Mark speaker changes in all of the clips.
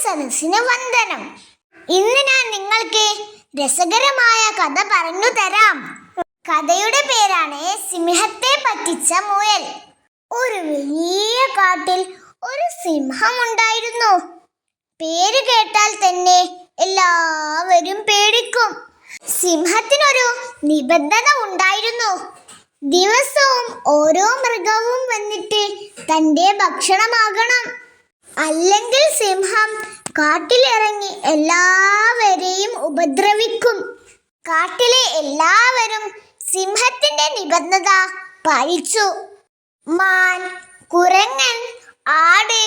Speaker 1: സദസ്സിന് വന്ദനം. ഇന്ന് ഞാൻ നിങ്ങൾക്ക് രസകരമായ കഥ പറഞ്ഞു തരാം. കഥയുടെ പേരാണ് സിംഹത്തെ പറ്റിച്ച മുയൽ. ഒരു വലിയ കാട്ടിൽ ഒരു സിംഹം ഉണ്ടായിരുന്നു. പേര് കേട്ടാൽ തന്നെ എല്ലാവരും പേടിക്കും. സിംഹത്തിനൊരു നിബന്ധന ഉണ്ടായിരുന്നു. ദിവസവും ഓരോ മൃഗവും വന്നിട്ട് തൻ്റെ ഭക്ഷണമാകണം. അല്ലെങ്കിൽ സിംഹം കാട്ടിലിറങ്ങി എല്ലാവരെയും ഉപദ്രവിക്കും. കാട്ടിലെ എല്ലാവരും സിംഹത്തിന്റെ നിബന്ധന പാലിച്ചു. മാൻ, കുരങ്ങൻ, ആട്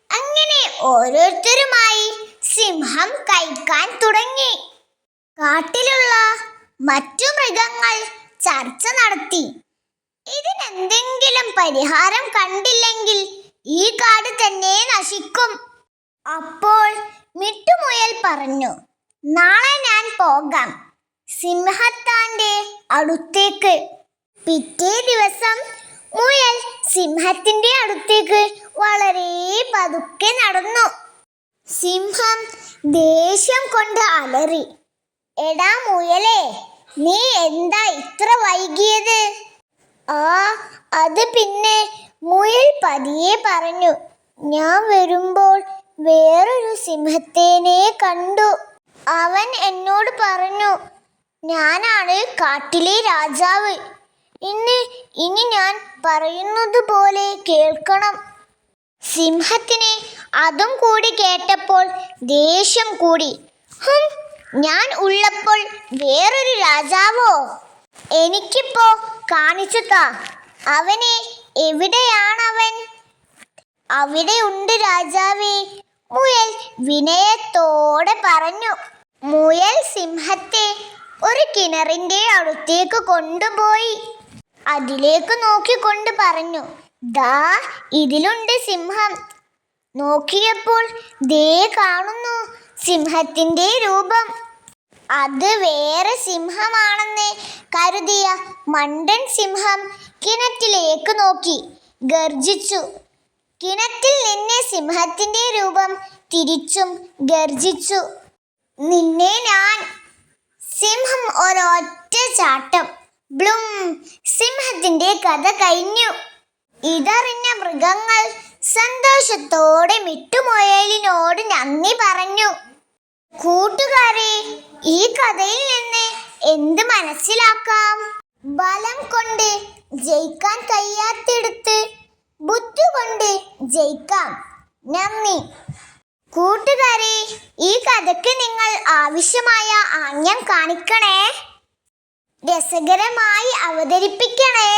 Speaker 1: അങ്ങനെ ഓരോരുത്തരുമായി സിംഹം കഴിക്കാൻ തുടങ്ങി. കാട്ടിലുള്ള മറ്റു മൃഗങ്ങൾ ചർച്ച നടത്തി. ഇതിനെന്തെങ്കിലും പരിഹാരം കണ്ടില്ലെങ്കിൽ ഈ കാട് തന്നെ നശിക്കും. അപ്പോൾ മിട്ടുമുയൽ പറഞ്ഞു, നാളെ ഞാൻ പോകാം സിംഹത്താന്റെ അടുത്തേക്ക്. പിറ്റേ ദിവസം മുയൽ സിംഹത്തിന്റെ അടുത്തേക്ക് വളരെ പതുക്കെ നടന്നു. സിംഹം ദേഷ്യം കൊണ്ട് അലറി, എടാ മുയലേ, നീ എന്താ ഇത്ര വൈകിയത്? അത് പിന്നെ, മുയൽ പതിയെ പറഞ്ഞു, ഞാൻ വരുമ്പോൾ വേറൊരു സിംഹത്തേനെ കണ്ടു. അവൻ എന്നോട് പറഞ്ഞു, ഞാനാണ് കാട്ടിലെ രാജാവ്. ഇനി ഞാൻ പറയുന്നത് പോലെ കേൾക്കണം. സിംഹത്തിന് അതും കൂടി കേട്ടപ്പോൾ ദേഷ്യം കൂടി. ഞാൻ ഉള്ളപ്പോൾ വേറൊരു രാജാവോ? എനിക്കിപ്പോ കാണിച്ചു താ. അവനെ എവിടെയാണവൻ? അവിടെ ഉണ്ട് രാജാവേ, മുയൽ വിനയത്തോടെ പറഞ്ഞു. മുയൽ സിംഹത്തെ ഒരു കിണറിന്റെ അടുത്തേക്ക് കൊണ്ടുപോയി. അതിലേക്ക് നോക്കിക്കൊണ്ട് പറഞ്ഞു, ദാ ഇതിലുണ്ട് സിംഹം. നോക്കിയപ്പോൾ ദേ കാണുന്നു സിംഹത്തിന്റെ രൂപം. അത് വേറെ സിംഹമാണെന്ന് കരുതിയ മണ്ടൻ സിംഹം കിണറ്റിലേക്ക് നോക്കി ഗർജിച്ചു. കിണറ്റിൽ നിന്ന് സിംഹത്തിന്റെ രൂപം തിരിച്ചും ഗർജിച്ചു, നിന്നെ ഞാൻ. സിംഹം ഒരൊറ്റ ചാട്ടം. ബ്ലും! സിംഹത്തിന്റെ കഥ കഴിഞ്ഞു. ഇതറിഞ്ഞ മൃഗങ്ങൾ സന്തോഷത്തോടെ മിട്ടുമുയലിനോട് നന്ദി പറഞ്ഞു. കൂട്ടുകാരെ, ഈ കഥയിൽ നിന്ന് എന്ത് മനസ്സിലാക്കാം? ബലം കൊണ്ട് ജയിക്കാൻ കഴിയാത്തിടത്ത് ബുദ്ധി കൊണ്ട് ജയിക്കാം. നന്ദി. കൂട്ടുകാരെ, ഈ കഥയ്ക്ക് നിങ്ങൾ ആവശ്യമായ ആംഗ്യം കാണിക്കണേ, രസകരമായി അവതരിപ്പിക്കണേ.